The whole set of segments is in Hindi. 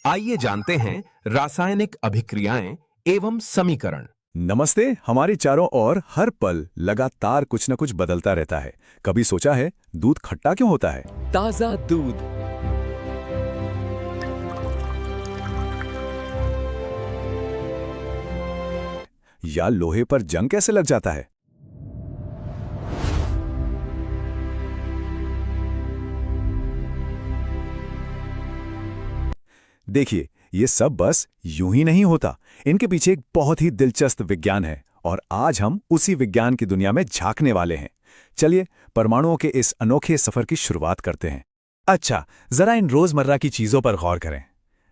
आइए जानते हैं रासायनिक अभिक्रियाएं एवं समीकरण। नमस्ते। हमारे चारों ओर हर पल लगातार कुछ न कुछ बदलता रहता है। कभी सोचा है दूध खट्टा क्यों होता है? ताजा दूध। या लोहे पर जंग कैसे लग जाता है? देखिए, ये सब बस यूं ही नहीं होता। इनके पीछे एक बहुत ही दिलचस्प विज्ञान है और आज हम उसी विज्ञान की दुनिया में झांकने वाले हैं। चलिए परमाणुओं के इस अनोखे सफर की शुरुआत करते हैं। अच्छा, जरा इन रोजमर्रा की चीजों पर गौर करें।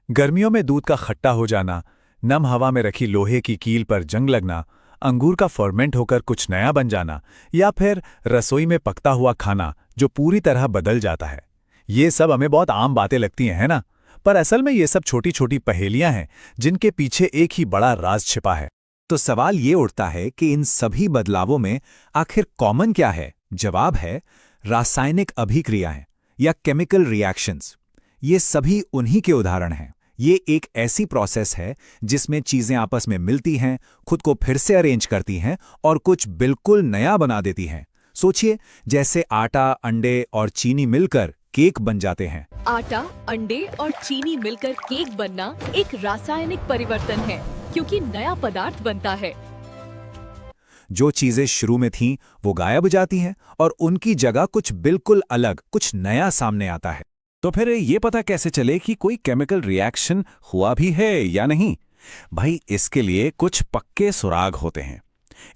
गर्मियों में दूध का खट्टा हो जाना, नम हवा में रखी लोहे की कील पर जंग लगना, अंगूर का फर्मेंट होकर कुछ नया बन जाना, या फिर रसोई में पकता हुआ खाना जो पूरी तरह बदल जाता है। ये सब हमें बहुत आम बातें लगती हैं, है ना? पर असल में ये सब छोटी छोटी पहेलियां हैं जिनके पीछे एक ही बड़ा राज छिपा है। तो सवाल ये उठता है कि इन सभी बदलावों में आखिर कॉमन क्या है? जवाब है रासायनिक अभिक्रियाएं या केमिकल रिएक्शंस। ये सभी उन्हीं के उदाहरण हैं। ये एक ऐसी प्रोसेस है जिसमें चीजें आपस में मिलती हैं, खुद को फिर से अरेंज करती हैं और कुछ बिल्कुल नया बना देती हैं। सोचिए, जैसे आटा, अंडे और चीनी मिलकर केक बन जाते हैं। आटा, अंडे और चीनी मिलकर केक बनना एक रासायनिक परिवर्तन है, क्योंकि नया पदार्थ बनता है। जो चीजें शुरू में थीं वो गायब हो जाती हैं और उनकी जगह कुछ बिल्कुल अलग, कुछ नया सामने आता है। तो फिर ये पता कैसे चले कि कोई केमिकल रिएक्शन हुआ भी है या नहीं? भाई, इसके लिए कुछ पक्के सुराग होते हैं।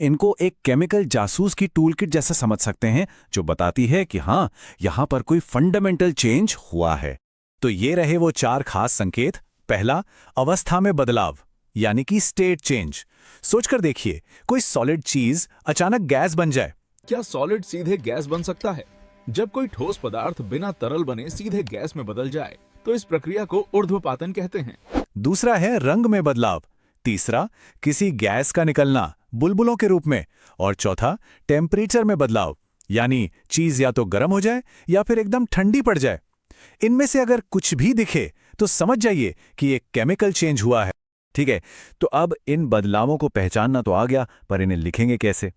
इनको एक केमिकल जासूस की टूलकिट जैसा समझ सकते हैं, जो बताती है कि हाँ, यहां पर कोई फंडामेंटल चेंज हुआ है। तो ये रहे वो चार खास संकेत। पहला, अवस्था में बदलाव, यानी कि स्टेट चेंज। सोचकर देखिए, कोई सॉलिड चीज अचानक गैस बन जाए। क्या सॉलिड सीधे गैस बन सकता है? जब कोई ठोस पदार्थ बिना तरल बने सीधे गैस में बदल जाए तो इस प्रक्रिया को ऊर्ध्वपातन कहते हैं। दूसरा है रंग में बदलाव। तीसरा, किसी गैस का निकलना बुलबुलों के रूप में। और चौथा, टेम्परेचर में बदलाव, यानी चीज या तो गर्म हो जाए या फिर एकदम ठंडी पड़ जाए। इनमें से अगर कुछ भी दिखे तो समझ जाइए कि एक केमिकल चेंज हुआ है। ठीक है, तो अब इन बदलावों को पहचानना तो आ गया, पर इन्हें लिखेंगे कैसे?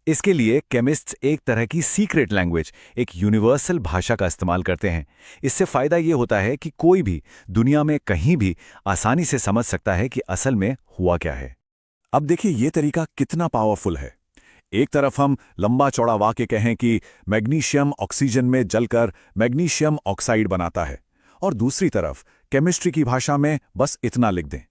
इसके लिए केमिस्ट्स एक तरह की सीक्रेट लैंग्वेज, एक यूनिवर्सल भाषा का इस्तेमाल करते हैं। इससे फायदा ये होता है कि कोई भी दुनिया में कहीं भी आसानी से समझ सकता है कि असल में हुआ क्या है। अब देखिए ये तरीका कितना पावरफुल है। एक तरफ हम लंबा चौड़ा वाक्य कहें कि मैग्नीशियम ऑक्सीजन में जलकर मैग्नीशियम ऑक्साइड बनाता है, और दूसरी तरफ केमिस्ट्री की भाषा में बस इतना लिख दें,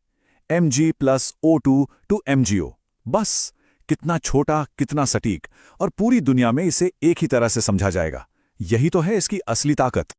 Mg+O2 to MgO। बस कितना छोटा, कितना सटीक, और पूरी दुनिया में इसे एक ही तरह से समझा जाएगा। यही तो है इसकी असली ताकत।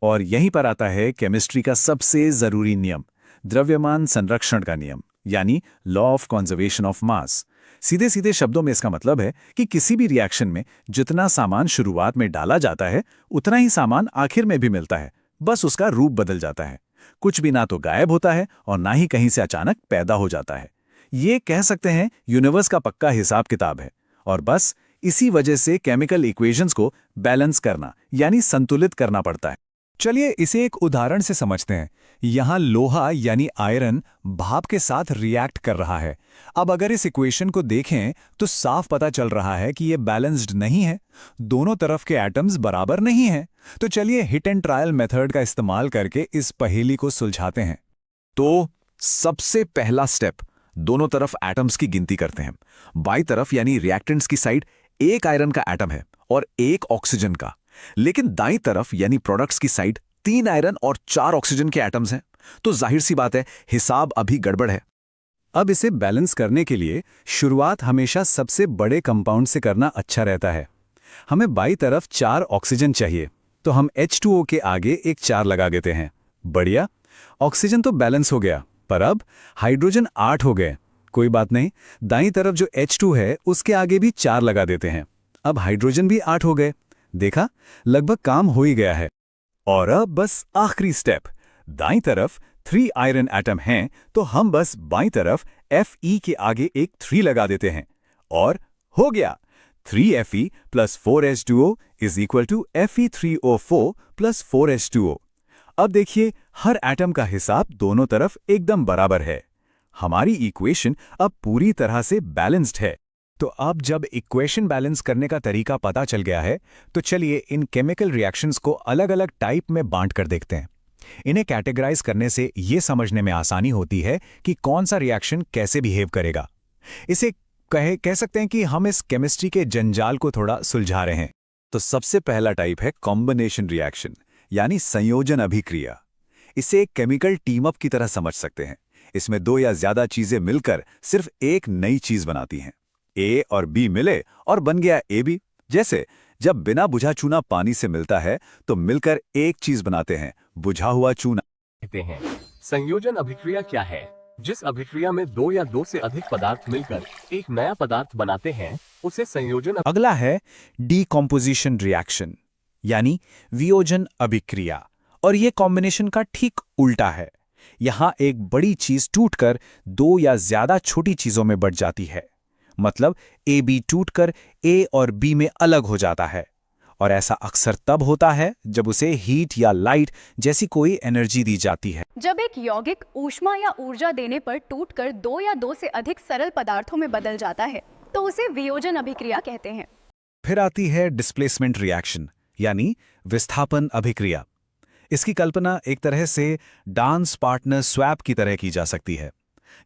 और यहीं पर आता है केमिस्ट्री का सबसे जरूरी नियम, द्रव्यमान संरक्षण का नियम, यानी law of conservation of mass. सीधे सीधे शब्दों में इसका मतलब है कि किसी भी रिएक्शन में जितना सामान शुरुआत में डाला जाता है उतना ही सामान आखिर में भी मिलता है, बस उसका रूप बदल जाता है। कुछ भी ना तो गायब होता है और ना ही कहीं से अचानक पैदा हो जाता है। ये कह सकते हैं यूनिवर्स का पक्का हिसाब किताब है, और बस इसी वजह से केमिकल इक्वेशंस को बैलेंस करना, यानी संतुलित करना पड़ता है। चलिए इसे एक उदाहरण से समझते हैं। यहाँ लोहा यानी आयरन भाप के साथ रिएक्ट कर रहा है। अब अगर इस इक्वेशन को देखें तो साफ पता चल रहा है कि ये बैलेंस्ड नहीं है, दोनों तरफ के एटम्स बराबर नहीं हैं। तो चलिए हिट एंड ट्रायल मेथड का इस्तेमाल करके इस पहेली को सुलझाते हैं। तो सबसे पहला स्टेप, दोनों तरफ एटम्स की गिनती करते हैं। बाईं तरफ यानी रिएक्टेंट्स की साइड एक आयरन का एटम है और एक ऑक्सीजन का, लेकिन दाईं तरफ यानी प्रोडक्ट्स की साइड 3 आयरन और 4 ऑक्सीजन के एटम्स हैं। तो जाहिर सी बात है, हिसाब अभी गड़बड़ है। अब इसे बैलेंस करने के लिए शुरुआत हमेशा सबसे बड़े कंपाउंड से करना अच्छा रहता है। हमें बाईं तरफ 4 ऑक्सीजन चाहिए, तो हम H2O के आगे एक 4 लगा देते हैं। बढ़िया, ऑक्सीजन तो बैलेंस हो गया, पर अब हाइड्रोजन 8 हो गए। कोई बात नहीं, दाईं तरफ जो H2 है उसके आगे भी 4 लगा देते हैं। अब हाइड्रोजन भी 8 हो गए। देखा, लगभग काम हो ही गया है। और अब बस आखिरी स्टेप, दाईं तरफ 3 आयरन एटम हैं, तो हम बस बाईं तरफ Fe के आगे एक 3 लगा देते हैं, और हो गया। 3Fe + 4H2O = Fe3O4 + 4H2O। अब देखिए, हर एटम का हिसाब दोनों तरफ एकदम बराबर है। हमारी इक्वेशन अब पूरी तरह से बैलेंस्ड है। तो अब जब इक्वेशन बैलेंस करने का तरीका पता चल गया है, तो चलिए इन केमिकल रिएक्शंस को अलग-अलग टाइप में बांट कर देखते हैं। इन्हें कैटेगराइज करने से ये समझने में आसानी होती है कि कौन सा रिएक्शन कैसे बिहेव करेगा। इसे कह सकते हैं कि हम इस केमिस्ट्री के जंजाल को थोड़ा सुलझा रहे हैं। तो सबसे पहला टाइप है कॉम्बिनेशन रिएक्शन, यानी संयोजन अभिक्रिया। इसे एक केमिकल टीम अप की तरह समझ सकते हैं। इसमें दो या ज्यादा चीजें मिलकर सिर्फ एक नई चीज बनाती हैं। ए और बी मिले और बन गया AB। जैसे जब बिना बुझा चूना पानी से मिलता है तो मिलकर एक चीज बनाते हैं, बुझा हुआ चूना। कहते हैं। संयोजन अभिक्रिया क्या है? जिस अभिक्रिया में दो या दो से अधिक पदार्थ मिलकर एक नया पदार्थ बनाते हैं, उसे संयोजन। अगला है डीकॉम्पोजिशन रिएक्शन, यानी वियोजन अभिक्रिया। और ये कॉम्बिनेशन का ठीक उल्टा है। यहां एक बड़ी चीज टूटकर दो या ज्यादा छोटी चीजों में बट जाती है। मतलब AB टूटकर A और B में अलग हो जाता है। और ऐसा अक्सर तब होता है जब उसे हीट या लाइट जैसी कोई एनर्जी दी जाती है। जब एक यौगिक ऊष्मा या ऊर्जा देने पर टूटकर दो या दो से अधिक सरल पदार्थों में बदल जाता है, तो उसे वियोजन अभिक्रिया कहते हैं। फिर आती है डिस्प्लेसमेंट रिएक्शन, यानी विस्थापन अभिक्रिया। इसकी कल्पना एक तरह से डांस पार्टनर स्वैप की तरह की जा सकती है।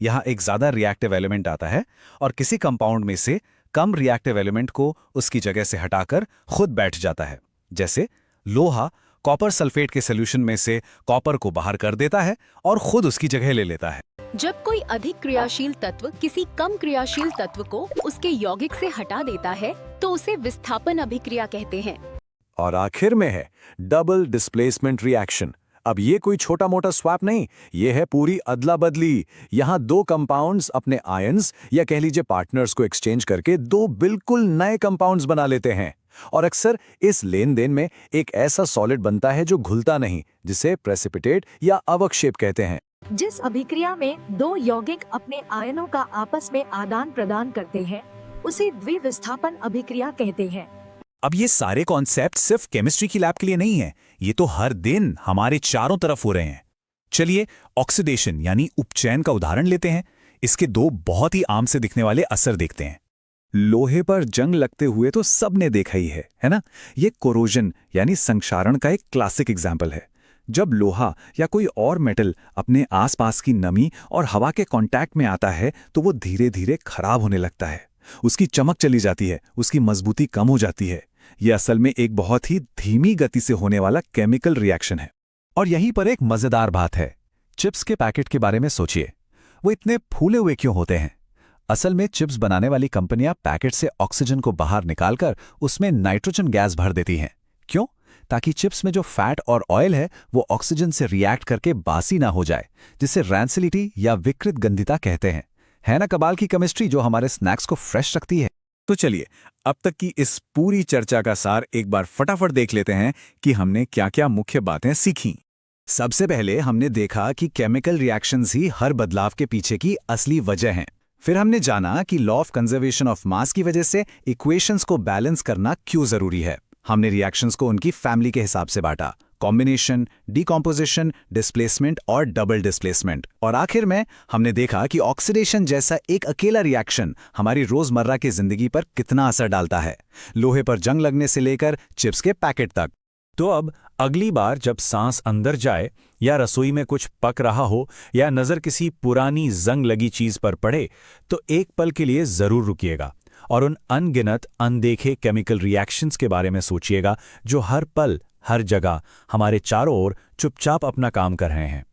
यहाँ एक ज्यादा रिएक्टिव एलिमेंट आता है और किसी कंपाउंड में से कम रिएक्टिव एलिमेंट को उसकी जगह से हटाकर खुद बैठ जाता है। जैसे लोहा कॉपर सल्फेट के सॉल्यूशन में से कॉपर को बाहर कर देता है और खुद उसकी जगह ले लेता है। जब कोई अधिक क्रियाशील तत्व किसी कम क्रियाशील तत्व को उसके यौगिक से हटा देता है, तो उसे विस्थापन अभिक्रिया कहते हैं। और आखिर में है डबल डिस्प्लेसमेंट रिएक्शन। अब ये कोई छोटा मोटा स्वैप नहीं, ये है पूरी अदला बदली। यहाँ दो कंपाउंड्स अपने आयंस या कह लीजिए पार्टनर्स को एक्सचेंज करके दो बिल्कुल नए कंपाउंड्स बना लेते हैं। और अक्सर इस लेन देन में एक ऐसा सॉलिड बनता है जो घुलता नहीं, जिसे प्रेसिपिटेट या अवक्षेप कहते हैं। जिस अभिक्रिया में दो यौगिक अपने आयनों का आपस में आदान प्रदान करते हैं, उसे द्विविस्थापन अभिक्रिया कहते हैं। अब ये सारे कॉन्सेप्ट सिर्फ केमिस्ट्री की लैब के लिए नहीं है, ये तो हर दिन हमारे चारों तरफ हो रहे हैं। चलिए ऑक्सीडेशन यानी उपचयन का उदाहरण लेते हैं। इसके दो बहुत ही आम से दिखने वाले असर देखते हैं। लोहे पर जंग लगते हुए तो सबने देखा ही है ना? ये कोरोजन यानी संक्षारण का एक क्लासिक एग्जाम्पल है। जब लोहा या कोई और मेटल अपने आसपास की नमी और हवा के कांटेक्ट में आता है तो वो धीरे धीरे खराब होने लगता है। उसकी चमक चली जाती है, उसकी मजबूती कम हो जाती है। यह असल में एक बहुत ही धीमी गति से होने वाला केमिकल रिएक्शन है। और यहीं पर एक मजेदार बात है। चिप्स के पैकेट के बारे में सोचिए, वो इतने फूले हुए क्यों होते हैं? असल में चिप्स बनाने वाली कंपनियां पैकेट से ऑक्सीजन को बाहर निकालकर उसमें नाइट्रोजन गैस भर देती हैं। क्यों? ताकि चिप्स में जो फैट और ऑयल है वो ऑक्सीजन से रिएक्ट करके बासी ना हो जाए, जिसे रैंसिलिटी या विकृत गंधिता कहते हैं। है ना कमाल की केमिस्ट्री जो हमारे स्नैक्स को फ्रेश रखती है। तो चलिए अब तक की इस पूरी चर्चा का सार एक बार फटाफट देख लेते हैं कि हमने क्या-क्या मुख्य बातें सीखी। सबसे पहले हमने देखा कि केमिकल रिएक्शंस ही हर बदलाव के पीछे की असली वजह हैं। फिर हमने जाना कि law of conservation of mass की वजह से इक्वेशंस को बैलेंस करना क्यों जरूरी है। हमने रिएक्शंस को उनकी फैमिली के हिसाब से बांटा, कॉम्बिनेशन, डीकॉम्पोजिशन, डिस्प्लेसमेंट और डबल डिस्प्लेसमेंट। और आखिर में हमने देखा कि ऑक्सीडेशन जैसा एक अकेला रिएक्शन हमारी रोजमर्रा की जिंदगी पर कितना असर डालता है, लोहे पर जंग लगने से लेकर चिप्स के पैकेट तक। तो अब अगली बार जब सांस अंदर जाए या रसोई में कुछ पक रहा हो या नजर किसी पुरानी जंग लगी चीज पर पड़े, तो एक पल के लिए जरूर रुकिएगा और उन अनगिनत अनदेखे केमिकल रिएक्शंस के बारे में सोचिएगा जो हर पल हर जगह हमारे चारों ओर चुपचाप अपना काम कर रहे हैं।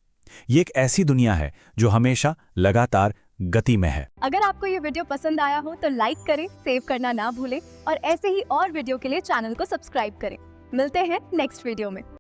ये एक ऐसी दुनिया है जो हमेशा लगातार गति में है। अगर आपको ये वीडियो पसंद आया हो तो लाइक करें, सेव करना ना भूलें और ऐसे ही और वीडियो के लिए चैनल को सब्सक्राइब करें। मिलते हैं नेक्स्ट वीडियो में।